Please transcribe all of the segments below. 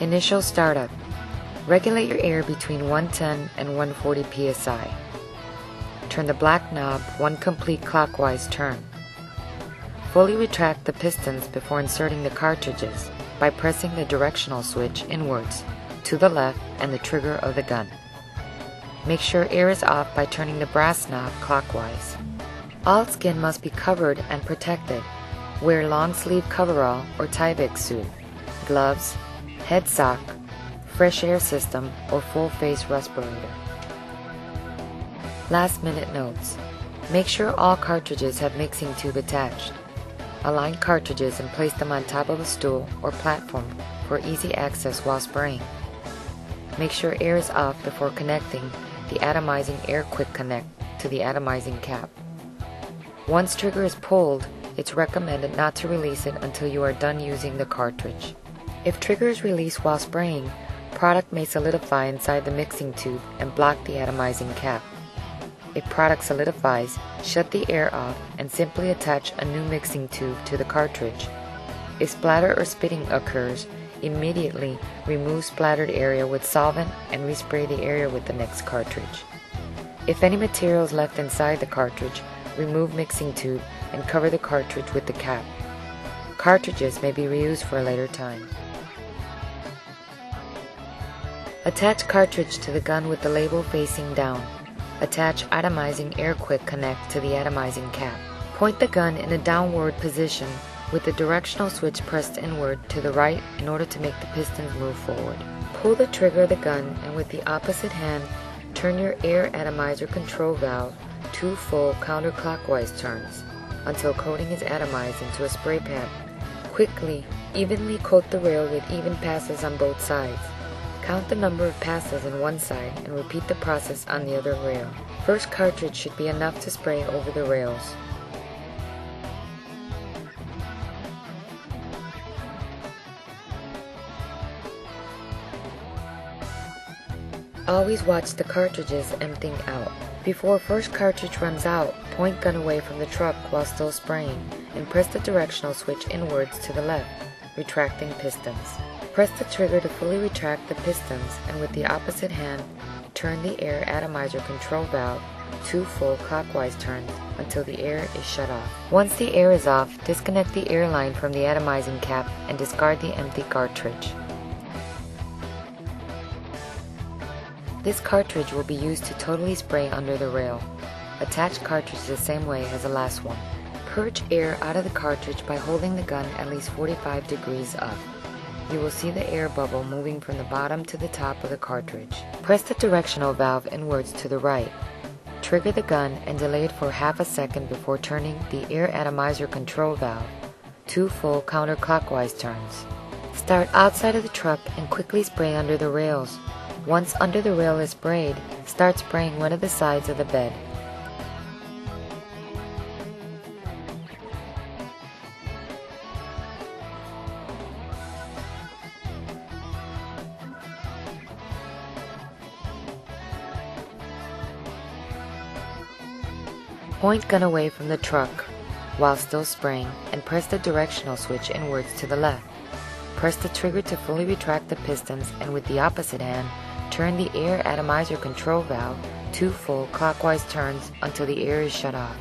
Initial startup. Regulate your air between 110 and 140 psi. Turn the black knob one complete clockwise turn. Fully retract the pistons before inserting the cartridges by pressing the directional switch inwards, to the left, and the trigger of the gun. Make sure air is off by turning the brass knob clockwise. All skin must be covered and protected. Wear long sleeve coverall or Tyvek suit, gloves, head sock, fresh air system, or full face respirator. Last minute notes. Make sure all cartridges have mixing tube attached. Align cartridges and place them on top of a stool or platform for easy access while spraying. Make sure air is off before connecting the atomizing air quick connect to the atomizing cap. Once trigger is pulled, it's recommended not to release it until you are done using the cartridge. If trigger is released while spraying, product may solidify inside the mixing tube and block the atomizing cap. If product solidifies, shut the air off and simply attach a new mixing tube to the cartridge. If splatter or spitting occurs, immediately remove splattered area with solvent and respray the area with the next cartridge. If any material is left inside the cartridge, remove mixing tube and cover the cartridge with the cap. Cartridges may be reused for a later time. Attach cartridge to the gun with the label facing down. Attach atomizing air quick connect to the atomizing cap. Point the gun in a downward position with the directional switch pressed inward to the right in order to make the pistons move forward. Pull the trigger of the gun and with the opposite hand, turn your air atomizer control valve 2 full counterclockwise turns until coating is atomized into a spray pad. Quickly, evenly coat the rail with even passes on both sides. Count the number of passes on one side and repeat the process on the other rail. First cartridge should be enough to spray over the rails. Always watch the cartridges emptying out. Before first cartridge runs out, point gun away from the truck while still spraying and press the directional switch inwards to the left, retracting pistons. Press the trigger to fully retract the pistons and with the opposite hand, turn the air atomizer control valve 2 full clockwise turns until the air is shut off. Once the air is off, disconnect the air line from the atomizing cap and discard the empty cartridge. This cartridge will be used to totally spray under the rail. Attach cartridge the same way as the last one. Purge air out of the cartridge by holding the gun at least 45 degrees up. You will see the air bubble moving from the bottom to the top of the cartridge. Press the directional valve inwards to the right. Trigger the gun and delay it for half a second before turning the air atomizer control valve 2 full counterclockwise turns. Start outside of the truck and quickly spray under the rails. Once under the rail is sprayed, start spraying one of the sides of the bed. Point gun away from the truck while still spraying and press the directional switch inwards to the left. Press the trigger to fully retract the pistons and with the opposite hand, turn the air atomizer control valve 2 full clockwise turns until the air is shut off.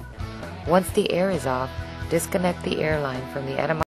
Once the air is off, disconnect the air line from the atomizer